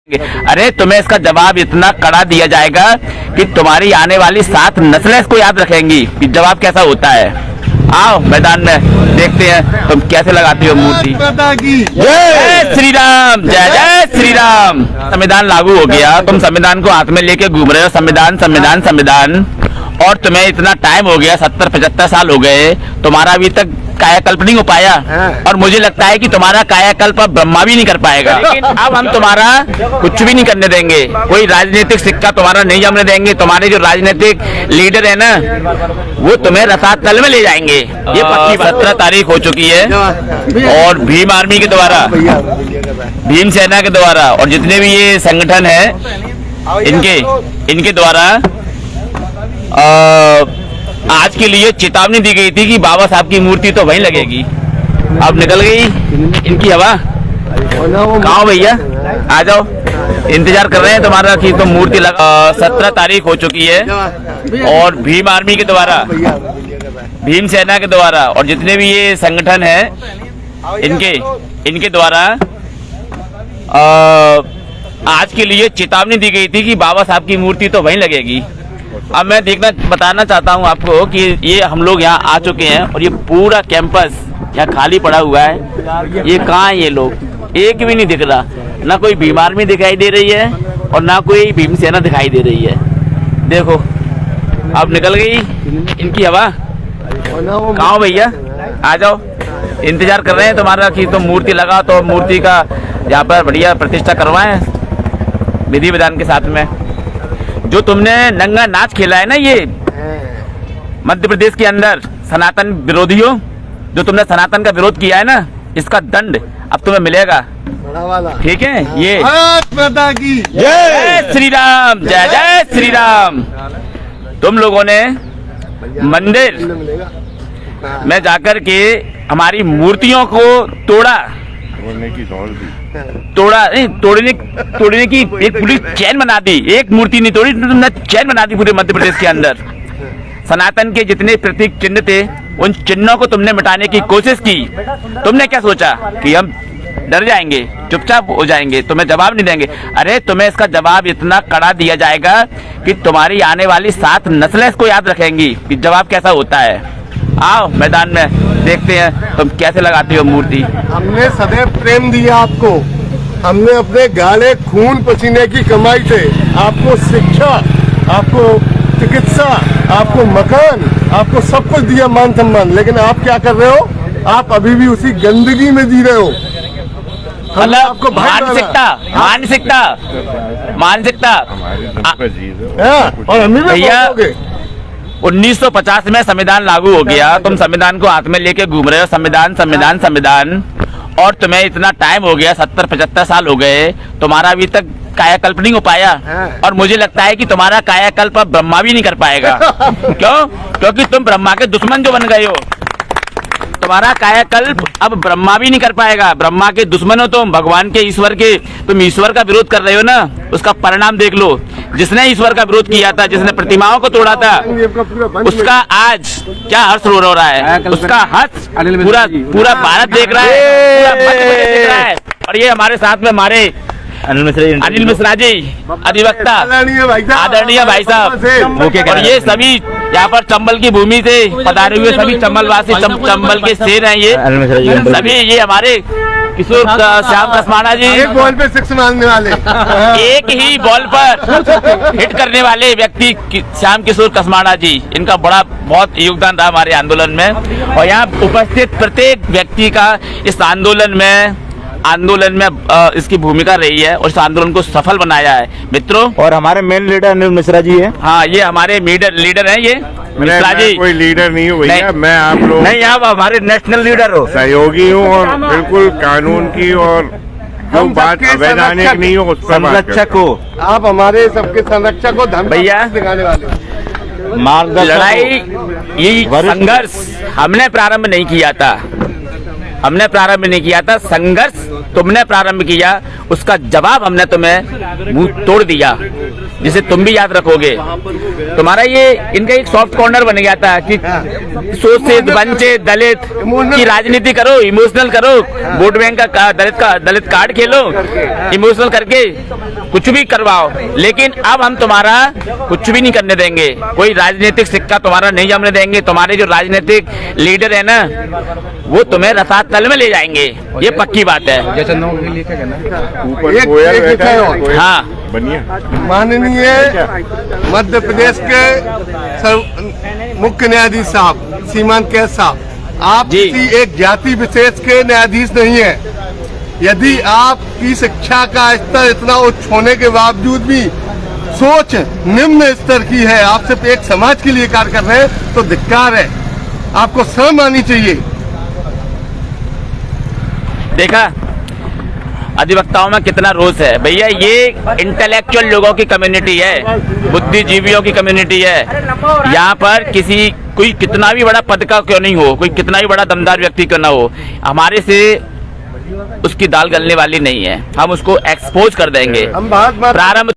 अरे तुम्हें इसका जवाब इतना कड़ा दिया जाएगा कि तुम्हारी आने वाली 7 नस्लें इसको याद रखेंगी कि जवाब कैसा होता है। आओ मैदान में देखते हैं तुम कैसे लगाती हो मूर्ति। जय श्री राम, जय जय श्री राम। संविधान लागू हो गया, तुम संविधान को हाथ में लेके घूम रहे हो, संविधान संविधान संविधान, और तुम्हें इतना टाइम हो गया, 70-75 साल हो गए, तुम्हारा अभी तक कायाकल्प नहीं हो पाया। और मुझे लगता है कि तुम्हारा कायाकल्प अब ब्रह्मा भी नहीं कर पाएगा। लेकिन अब हम तुम्हारा कुछ भी नहीं करने देंगे, कोई राजनीतिक सिक्का तुम्हारा नहीं जमने देंगे। तुम्हारे जो राजनीतिक लीडर है ना, वो तुम्हें रसातल में ले जाएंगे। ये पक्की 17 तारीख हो चुकी है, और भीम आर्मी के द्वारा, भीम सेना के द्वारा, और जितने भी ये संगठन है इनके द्वारा आज के लिए चेतावनी दी गई थी कि बाबा साहब की मूर्ति तो वहीं लगेगी। अब निकल गई इनकी हवा। कहाँ भैया, आ जाओ, इंतजार कर रहे हैं तुम्हारा कि तुम मूर्ति लगा। 17 तारीख हो चुकी है, और भीम आर्मी के द्वारा, भीम सेना के द्वारा, और जितने भी ये संगठन है इनके द्वारा आज के लिए चेतावनी दी गई थी कि बाबा साहब की मूर्ति तो वहीं लगेगी। अब मैं बताना चाहता हूँ आपको कि ये हम लोग यहाँ आ चुके हैं, और ये पूरा कैंपस यहाँ खाली पड़ा हुआ है। ये कहाँ है ये लोग, एक भी नहीं दिख रहा, ना कोई भीम आर्मी दिखाई दे रही है और ना कोई भीम सेना दिखाई दे रही है। देखो अब निकल गई इनकी हवा। कहाँ हो भैया, आ जाओ, इंतजार कर रहे हैं तुम्हारा कि तुम मूर्ति लगा तो मूर्ति का यहाँ पर बढ़िया प्रतिष्ठा करवाएं विधि विधान के साथ में। जो तुमने नंगा नाच खेला है ना ये मध्य प्रदेश के अंदर, सनातन विरोधियों, जो तुमने सनातन का विरोध किया है ना, इसका दंड अब तुम्हें मिलेगा, ठीक है। ये जय श्री राम, जय जय श्री राम। तुम लोगों ने मंदिर में जाकर के हमारी मूर्तियों को तोड़ने की एक पूरी चैन बना दी। एक मूर्ति नहीं तोड़ी, तुमने चैन बना दी पूरे मध्य प्रदेश के अंदर। सनातन के जितने प्रतीक चिन्ह थे, उन चिन्हों को तुमने मिटाने की कोशिश की। तुमने क्या सोचा कि हम डर जाएंगे, चुपचाप हो जाएंगे, तुम्हें जवाब नहीं देंगे। अरे तुम्हें इसका जवाब इतना कड़ा दिया जाएगा कि तुम्हारी आने वाली 7 नस्लें इसको याद रखेंगी कि जवाब कैसा होता है। आओ मैदान में देखते हैं तुम कैसे लगाती हो मूर्ति। हमने सदैव प्रेम दिया आपको, हमने अपने गाले खून पसीने की कमाई से आपको शिक्षा, आपको चिकित्सा, आपको मकान, आपको सब कुछ दिया, मान सम्मान। लेकिन आप क्या कर रहे हो, आप अभी भी उसी गंदगी में जी रहे हो। मतलब मानसिकता और हमें भैया 1950 में संविधान लागू हो गया, तुम संविधान को हाथ में लेके घूम रहे हो, संविधान संविधान संविधान, और तुम्हें इतना टाइम हो गया, 70-75 साल हो गए, तुम्हारा अभी तक कायाकल्प नहीं हो पाया। और मुझे लगता है कि तुम्हारा कायाकल्प अब ब्रह्मा भी नहीं कर पाएगा। क्यों? क्योंकि तुम ब्रह्मा के दुश्मन जो बन गए हो। तुम्हारा कायाकल्प अब ब्रह्मा भी नहीं कर पाएगा। ब्रह्मा के दुश्मन हो तुम, भगवान के, ईश्वर के, तुम ईश्वर का विरोध कर रहे हो ना, उसका परिणाम देख लो। जिसने ईश्वर का विरोध किया था, जिसने प्रतिमाओं को तोड़ा था, उसका आज क्या हर्ष रो रहा है, उसका हर्ष पूरा भारत देख रहा है, पूरा मध्य प्रदेश देख रहा है। और ये हमारे साथ में हमारे अनिल मिश्रा जी, अधिवक्ता, आदरणीय भाई साहब, और ये सभी यहाँ पर चंबल की भूमि से पधारे हुए सभी चंबलवासी, चंबल के शेर हैं ये सभी। ये हमारे किशोर श्याम कसमाना जी, एक बॉल पे 6 मारने वाले, एक ही बॉल पर हिट करने वाले व्यक्ति श्याम किशोर कसमाना जी, इनका बहुत योगदान रहा हमारे आंदोलन में। और यहाँ उपस्थित प्रत्येक व्यक्ति का इस आंदोलन में इसकी भूमिका रही है, और इस आंदोलन को सफल बनाया है मित्रों। और हमारे मेन लीडर अनिल मिश्रा जी है। हाँ, ये हमारे लीडर हैं ये मिश्रा जी। कोई लीडर नहीं हूँ भैया, मैं आप लोग नहीं, आप हमारे नेशनल लीडर हो, सहयोगी हूँ, और बिल्कुल कानून की और जो बात अवैधानिक नहीं हो उस पर संरक्षक हो। आप हमारे सबके संरक्षक हो, भैया। दिखाने वाले लड़ाई, ये संघर्ष हमने प्रारंभ नहीं किया था, हमने प्रारंभ नहीं किया था, संघर्ष तुमने प्रारंभ किया, उसका जवाब हमने तुम्हें मुंह तोड़ दिया, जिसे तुम भी याद रखोगे। तुम्हारा ये इनका एक सॉफ्ट कॉर्नर बन गया था कि शोषित, वंचित, दलित की राजनीति करो, इमोशनल करो, वोट बैंक का दलित कार्ड खेलो, इमोशनल करके कुछ भी करवाओ। लेकिन अब हम तुम्हारा कुछ भी नहीं करने देंगे, कोई राजनीतिक सिक्का तुम्हारा नहीं जमने देंगे। तुम्हारे जो राजनीतिक लीडर है ना, वो तुम्हें रसातल में ले जाएंगे, ये पक्की बात है। ऊपर एक कोयल लिखा बैठा है है, और। कोयल हाँ। बनिए। माननीय मध्य प्रदेश के मुख्य न्यायाधीश साहब सीमांत कैद साहब, आप जी। किसी एक जाति विशेष के न्यायाधीश नहीं है। यदि आपकी शिक्षा का स्तर इतना उच्च होने के बावजूद भी सोच निम्न स्तर की है, आप सिर्फ एक समाज के लिए कार्य कर रहे हैं, तो धिक्कार है, आपको शर्म आनी चाहिए। देखा अधिवक्ताओं में कितना रोष है भैया। ये इंटेलेक्चुअल लोगों की कम्युनिटी है, बुद्धिजीवियों की कम्युनिटी है। यहाँ पर कोई कितना भी बड़ा पद का क्यों नहीं हो, कोई कितना भी बड़ा दमदार व्यक्ति क्यों ना हो, हमारे से उसकी दाल गलने वाली नहीं है। हम उसको एक्सपोज कर देंगे। हम बात प्रारंभ